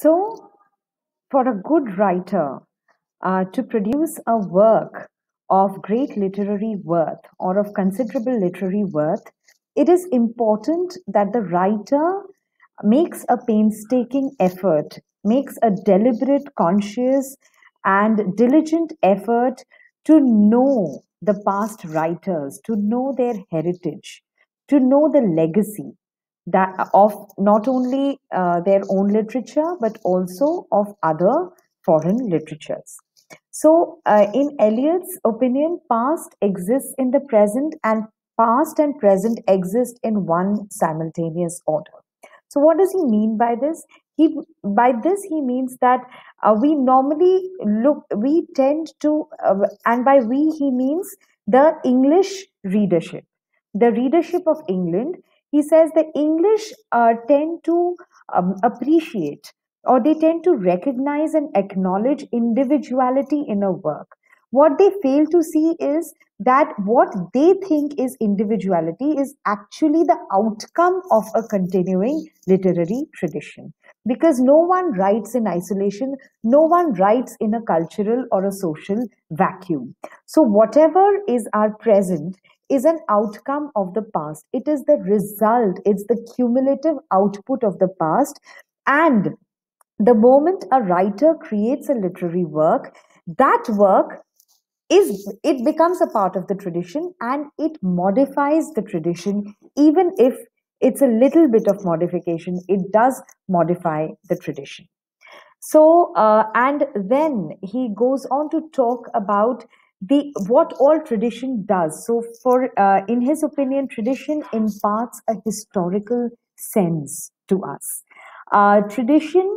So, for a good writer to produce a work of great literary worth or of considerable literary worth, it is important that the writer makes a painstaking effort, makes a deliberate, conscious, and diligent effort to know the past writers, to know their heritage, to know the legacy that of not only their own literature but also of other foreign literatures. So, in Eliot's opinion, past exists in the present, and past and present exist in one simultaneous order. So, what does he mean by this? By this he means that we normally we tend to, and by we he means the English readership, the readership of England. He says the English tend to appreciate, or they tend to recognize and acknowledge individuality in a work. What they fail to see is that what they think is individuality is actually the outcome of a continuing literary tradition. Because no one writes in isolation, no one writes in a cultural or a social vacuum. So, whatever is our present is an outcome of the past. It is the result, it's the cumulative output of the past. And the moment a writer creates a literary work, that work it becomes a part of the tradition and it modifies the tradition. Even if it's a little bit of modification, it does modify the tradition. So, and then he goes on to talk about the what all tradition does. So, for in his opinion, tradition imparts a historical sense to us. Tradition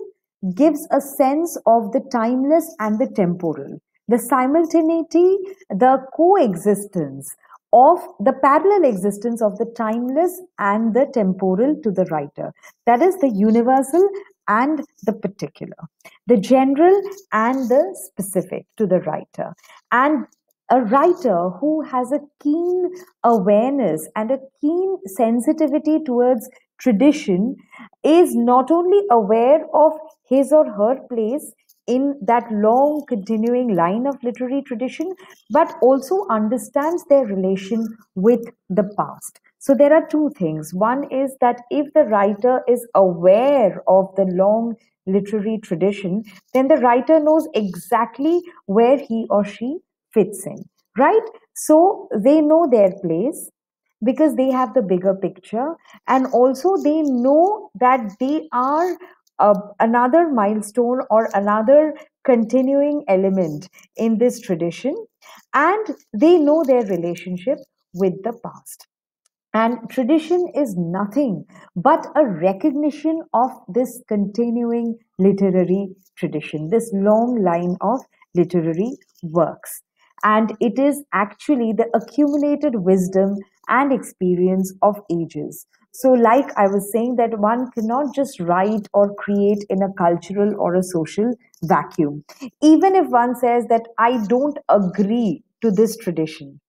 gives a sense of the timeless and the temporal, the simultaneity, the coexistence of the parallel existence of the timeless and the temporal to the writer. That is the universal and the particular, the general and the specific to the writer. And a writer who has a keen awareness and a keen sensitivity towards tradition is not only aware of his or her place in that long continuing line of literary tradition, but also understands their relation with the past. So there are two things. One is that if the writer is aware of the long literary tradition, then the writer knows exactly where he or she fits in, right? So they know their place because they have the bigger picture, and also they know that they are another milestone or another continuing element in this tradition, and they know their relationship with the past. And tradition is nothing but a recognition of this continuing literary tradition, this long line of literary works. And it is actually the accumulated wisdom and experience of ages. So, like I was saying, that one cannot just write or create in a cultural or a social vacuum. Even if one says that I don't agree to this tradition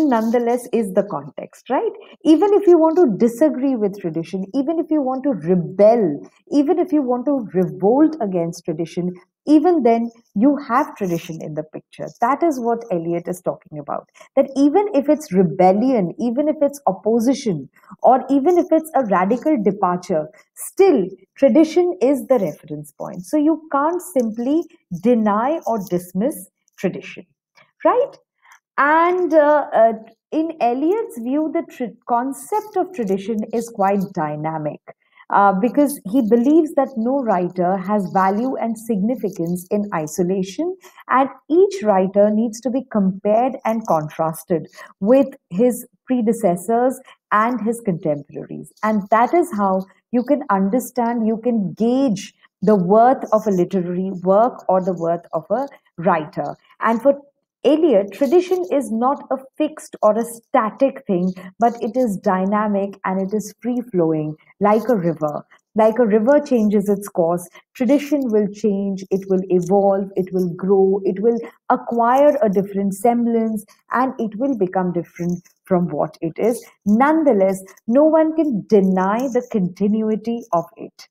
nonetheless is the context, right? Even if you want to disagree with tradition, even if you want to rebel, even if you want to revolt against tradition, even then you have tradition in the picture. That is what Eliot is talking about, that even if it's rebellion, even if it's opposition, or even if it's a radical departure, still tradition is the reference point. So you can't simply deny or dismiss tradition, right? And in Eliot's view, the concept of tradition is quite dynamic because he believes that no writer has value and significance in isolation, and each writer needs to be compared and contrasted with his predecessors and his contemporaries. And that is how you can understand, you can gauge the worth of a literary work or the worth of a writer. And for Eliot, tradition is not a fixed or a static thing, but it is dynamic and it is free flowing like a river. Like a river changes its course, tradition will change, it will evolve, it will grow, it will acquire a different semblance, and it will become different from what it is. Nonetheless, no one can deny the continuity of it.